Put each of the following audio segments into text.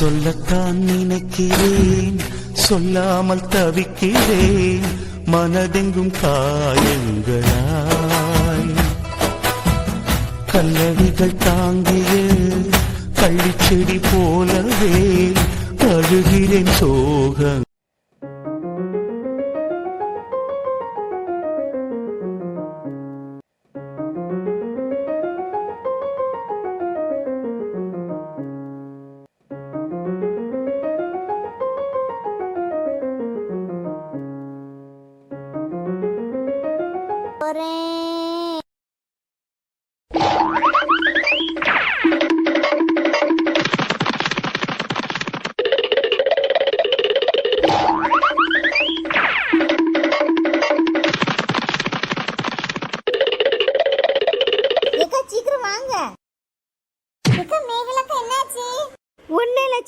சொல்லத்தான் நினைக்கிறேன், சொல்லாமல் தவிக்கிறேன், மனதெங்கும் காயங்களாய். கல்லடிகள் தாங்கிய கள்ளிச்செடி போலவே அழுகிறேன் சோகம்.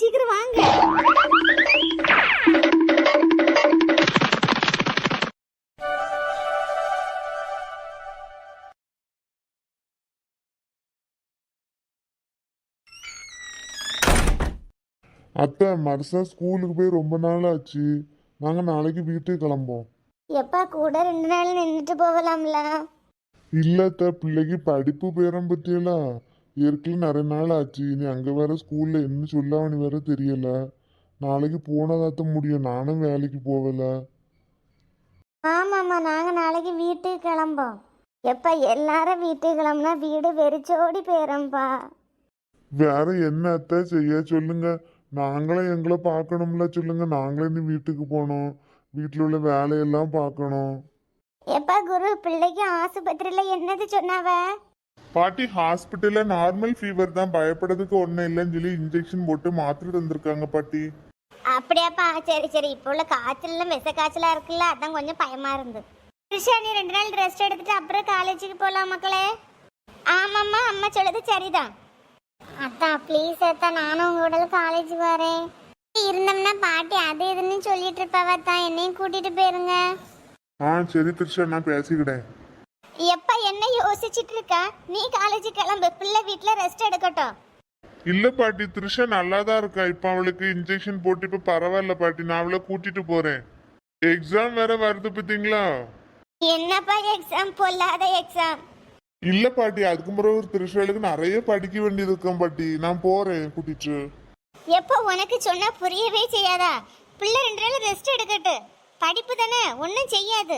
சீக்கிரம் வாங்க. அத்தை, மர்சா ஸ்கூலுக்கு போய் ரொம்ப நாள் ஆச்சு. நாங்க நாளைக்கு வீட்டுக்கு கிளம்போம். எப்பா கூட 2 நாள் நின்றுட்டு போகலாம்ல? இல்ல அத்தை, பிள்ளைக்கு படிப்பு பேரம் பற்றியலாம் ஏற்கனவே நிறைய நாள் ஆச்சு. இனி அங்க வேற ஸ்கூல்ல என்ன சொல்லாமனு வேற தெரியல. நாளைக்கு போனதாத்த முடியும், நானும் வேலைக்கு போகல. ஆமாம்மா, நாங்க நாளைக்கு வீட்டுக்கு கிளம்போம். எப்பா எல்லாரும் வீட்டுக்கு கிளம்புனா வீடு வெறிச்சோடி போயிடும்பா. வேற என்ன அத்தை செய்ய சொல்லுங்க. நாங்களும் எங்களை பார்க்கணும்ல சொல்லுங்க. நாங்களும் இனி வீட்டுக்கு போகணும், வீட்டில் உள்ள வேலையெல்லாம் பார்க்கணும். எப்பா குரு, பிள்ளைக்கு ஆஸ்பத்திரியில என்னது சொன்னாவ? பாட்டி, ஹாஸ்பிட்டல்ல நார்மல் ஃபீவர் தான், பயப்படுறதுக்கு ஒன்றும் இல்லைன்னு சொல்லி இன்ஜெக்ஷன் போட்டு மாத்திரை தந்திருக்காங்க பாட்டி. அப்படியாப்பா, சரி சரி. இப்போ உள்ள காய்ச்சல் விஷ காய்ச்சலா இருக்குல்ல, அதான் கொஞ்சம் பயமா இருந்து. ரிஷா, நீ 2 நாள் ரெஸ்ட் எடுத்துட்டு அப்புறம் காலேஜுக்கு போலாம் மக்களே. ஆமாம்மா, அம்மா சொல்லுது சரிதான். அத்தா ப்ளீஸ் அத்தா, நானும் உங்களோட காலேஜ் வரேன். இருந்தோம்னா பாட்டி அது இதுன்னு சொல்லிட்டு இருப்பாவத்தா, என்னையும் கூட்டிட்டு போயிருங்க. சரி த்ரிஷா, நான் பேசிக்கிட்டேன். எப்ப என்ன யோசிச்சுட்டு இருக்க? நீ காலேஜ் கிளம்பு, பிள்ளை வீட்டுல ரெஸ்ட் எடுக்கட்டும். இல்ல பாட்டி, த்ரிஷா நல்லா தான் இருக்கா. இப்ப அவளுக்கு இன்ஜெக்ஷன் போட்டு இப்ப பரவாயில்ல பாட்டி. நான் அவளை கூட்டிட்டு போறேன். எக்ஸாம் வேற வருது பாத்தீங்களா? என்னப்பா எக்ஸாம்? பொல்லாத எக்ஸாம். இல்ல பாட்டி, அதுக்கு பிறகு ஒரு த்ரிஷாளுக்கு நிறைய படிக்க வேண்டியது இருக்கும் பாட்டி. நான் போறேன் கூட்டிட்டு. எப்போ உனக்கு சொன்னா புரியவே செய்யாதா? பிள்ளை 2 நாள் ரெஸ்ட் எடுக்கட்டு, படிப்பு தானே, ஒன்றும் செய்யாது.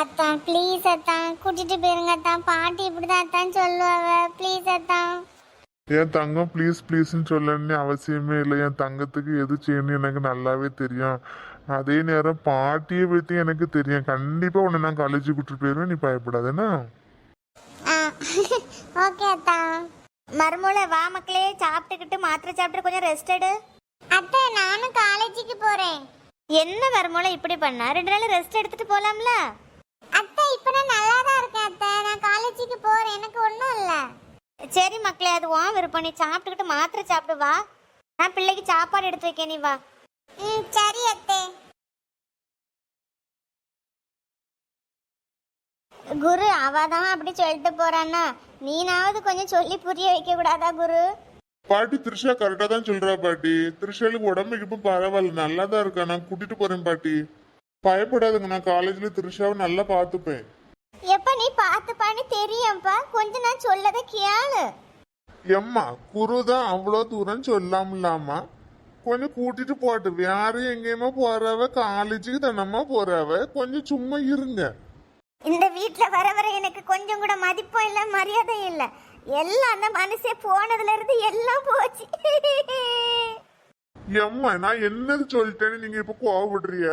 அத்தா ப்ளீஸ் அத்தா, கூட்டிட்டு போயிருங்க அத்தா. பாட்டி இப்படிதான் அத்தான் சொல்லுவாவ. ப்ளீஸ் அத்தா. என் தங்கம் ப்ளீஸ் ப்ளீஸ்ன்னு சொல்லணும்னு அவசியமே இல்லை. என் தங்கத்துக்கு எது செய்யணும்னு எனக்கு நல்லாவே தெரியும். அதே நேரம் பாட்டியை பற்றி எனக்கு தெரியும். கண்டிப்பா உன்னை நான் காலேஜுக்கு கூட்டிட்டு போயிருவேன், நீ பயப்படாதுன்னா. ஓகே அத்தா. மர்மூல வா மக்களே, சாப்பிட்டுக்கிட்டு மாத்திரை சாப்பிட்டு கொஞ்சம் ரெஸ்ட் எடு. அத்தை, நானும் காலேஜுக்கு போறேன். என்ன மர்மூல இப்படி பண்ணா? 2 நாள் ரெஸ்ட் எடுத்துட்டு போலாம்ல? அத்தை, இப்போ நான் நல்லா தான் இருக்கேன் அத்தை, நான் காலேஜுக்கு போறேன், எனக்கு ஒன்றும் இல்லை. சரி மக்களே, அது உன் விருப்பம். நீ சாப்பிட்டுக்கிட்டு மாத்திரை சாப்பிடு வா. நான் பிள்ளைக்கு சாப்பாடு எடுத்து வைக்க, நீ வா. சரி அத்தை. குரு, அவதான் அப்படி சொல்லிட்டு போறான்னா, நீனாவது கொஞ்சம் சொல்லி புரிய வைக்க கூடாதா குரு? பாட்டி, த்ரிஷா கரெக்டா தான் சொல்றா பாட்டி. த்ரிஷாளுக்கு உடம்புக்கு இப்ப பரவாயில்ல, நல்லா தான் இருக்கா. நான் கூட்டிட்டு போறேன் பாட்டி, பயப்படாதுங்க. நான் காலேஜ்ல த்ரிஷாவை நல்லா பாத்துப்பேன். எப்ப நீ பாத்துப்பான்னு தெரியும்பா, கொஞ்சம் நான் சொல்லத கேளு. எம்மா, குருதான் அவ்வளோ தூரம் சொல்லாமலாமா, கொஞ்சம் கூட்டிட்டு போட்டு. வேற எங்கேயுமா போறவ, காலேஜுக்கு தானம்மா போறவ, கொஞ்சம் சும்மா இருங்க. இந்த வீட்டுல வர வர எனக்கு கொஞ்சம் கூட மதிப்பும் இல்ல, மரியாதையும் இல்ல. எல்லாம் அந்த மனுஷே போனதுல இருந்து எல்லாம் போச்சு. எம்மா, நான் என்னது சொல்லிட்டேன்னு நீங்க இப்ப கோவப்படுறிய?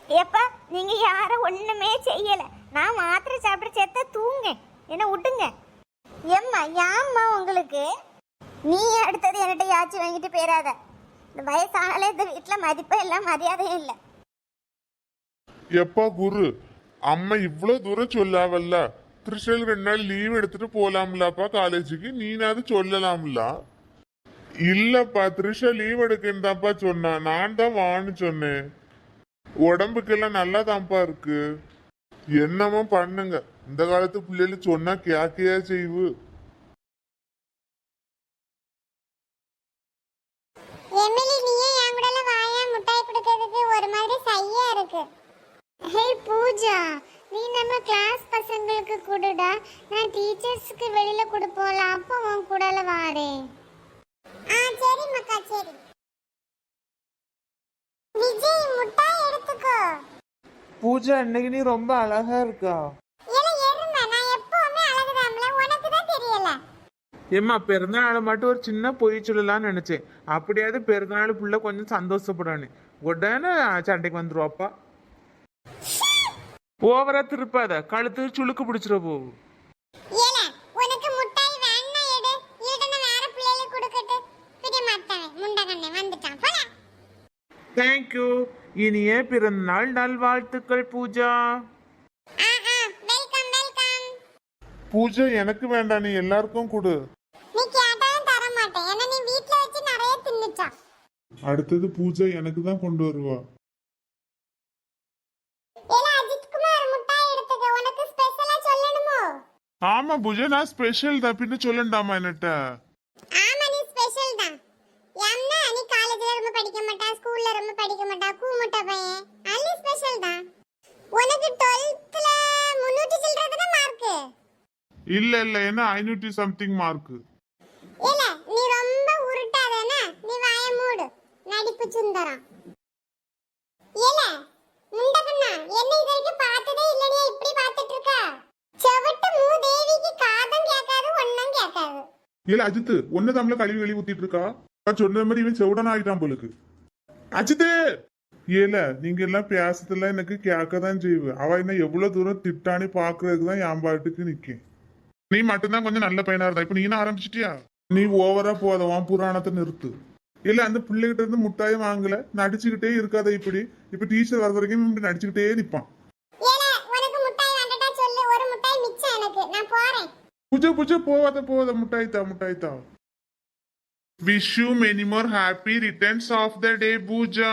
எப்பா, நீங்க யாரும் ஒண்ணுமே செய்யல. நான் மாத்திரை சாப்பிட்டு செத்த தூங்க, என்ன விட்டுங்க. எம்மா, யாம்மா உங்களுக்கு? நீ அடுத்தது என்கிட்ட யாச்சு வாங்கிட்டு போயிடாத. இந்த வயசானாலே இந்த வீட்டுல மதிப்பும் இல்ல, மரியாதையும் இல்ல. எப்பா குரு, அம்மா இவ்வளவு தூரம் சொல்லாவல்ல. த்ரிஷால் 2 நாள் லீவ் எடுத்துட்டு போலாம்லப்பா காலேஜுக்கு, நீனாவது சொல்லலாம்ல. இல்லப்பா, த்ரிஷா லீவ் எடுக்கந்தாப்பா சொன்னா. நான் தான் வான்னு சொன்னேன். உடம்புக்கெல்லாம் நல்லா தான்ப்பா இருக்கு. என்னமோ பண்ணுங்க, இந்த காலத்து பிள்ளைகள் சொன்னா கேக்கையா செய்வு. நீ நம்ம கிளாஸ் பசங்களுக்கு கொடுடா, நான் டீச்சர்ஸ்க்கு வெளியில கொடுப்போம்ல, அப்போ உன் கூடல வாரேன். சரி மக்கா சரி. விஜய் முட்டாய் எடுத்துக்கோ. பூஜா இன்னைக்கு நீ ரொம்ப அழகா இருக்கா. ஏல எருமை, நான் எப்பவுமே அழகுதாம்ல, உனக்கு தான் தெரியல. ஏம்மா பிறந்தநாள் மட்டும் ஒரு சின்ன பொய் சொல்லலாம்னு நினைச்சேன். அப்படியாவது பிறந்தநாள் புள்ள கொஞ்சம் சந்தோஷப்படானு உடனே சண்டைக்கு வந்துருவாப்பா. ஓவரா திருப்பாத, கழுத்து சுளுக்கு பிடிச்சிட போகும். ஏல உனக்கு முட்டாய் வேணா எடு, இல்லனா வேற பிள்ளைகளுக்கு கொடுக்கட்டு. பிடி மாட்டவே முண்டகண்ணே வந்துட்டான் போடா. தேங்க்யூ. இனிய பிறந்தநாள் நல்வாழ்த்துக்கள் பூஜா. Welcome welcome. பூஜை எனக்கு வேண்டாம், நீ எல்லாருக்கும் கொடு. நீ கேட்டாலும் தர மாட்டேன், ஏன்னா நீ வீட்ல வச்சு நிறைய தின்னுச்சா. அடுத்தது பூஜை எனக்கு தான் கொண்டு வருவா. ஏல அஜித் குமார் முட்டாய் எடுத்துக்க, உனக்கு ஸ்பெஷலா சொல்லணுமோ? ஆமா பூஜை, நான் ஸ்பெஷல் தான், பின்ன சொல்லண்டாமா என்னட்ட. ஆமா நீ ஸ்பெஷல் தான். ஏன்னா நீ காலேஜ்ல ரொம்ப படிக்க மாட்டா, ஸ்கூல்ல ரொம்ப படிக்க மாட்டா, கூமுட்ட பையன். அள்ளி ஸ்பெஷல் தான். உனக்கு 12th 300 சில்றதுனா மார்க். இல்ல இல்ல, என்ன 500 சம்திங் மார்க். ஏல நீ ரொம்ப உருட்டாதேனா, நீ வாய மூடு. நடிப்பு சுந்தரம். ஏல முண்டகண்ணா, என்ன இது வரைக்கும் பார்த்ததே இல்லையே, இப்படி பார்த்துட்டு இருக்கா? செவட்டு மூதேவிக்கு காதும் கேட்காது ஒண்ணும் கேட்காது. இல்ல அஜித், ஒன்னு தமிழ கழுவி வெளியே ஊத்திட்டு இருக்கா. நான் சொன்ன மாதிரி இவன் செவுடன் ஆயிட்டான் போலுக்கு. அஜித் ஏல, நீங்க எல்லாம் பேசத்துல எனக்கு கேட்கதான் செய்வு. அவ என்ன எவ்வளவு தூரம் திட்டானி பாக்குறதுக்கு தான் என் பாட்டுக்கு நிக்கேன். நீ மட்டும்தான் கொஞ்சம் நல்ல பையனா இருந்தா, இப்ப நீனும் ஆரம்பிச்சிட்டியா? நீ ஓவரா போதவான், புராணத்தை நிறுத்து. இல்ல அந்த பிள்ளைகிட்ட இருந்து முட்டாயும் வாங்கல, நடிச்சுக்கிட்டே இருக்காத. இப்ப டீச்சர் வர வரைக்கும் இப்படி நடிச்சுக்கிட்டே நிப்பான். ஏல உனக்கு முட்டாய் வேண்டடா சொல்லு, ஒரு முட்டாய் மிச்சம் எனக்கு, நான் போறேன். பூஜை போவாத முட்டாய் தா. Wish you many more happy returns of the day, Pooja.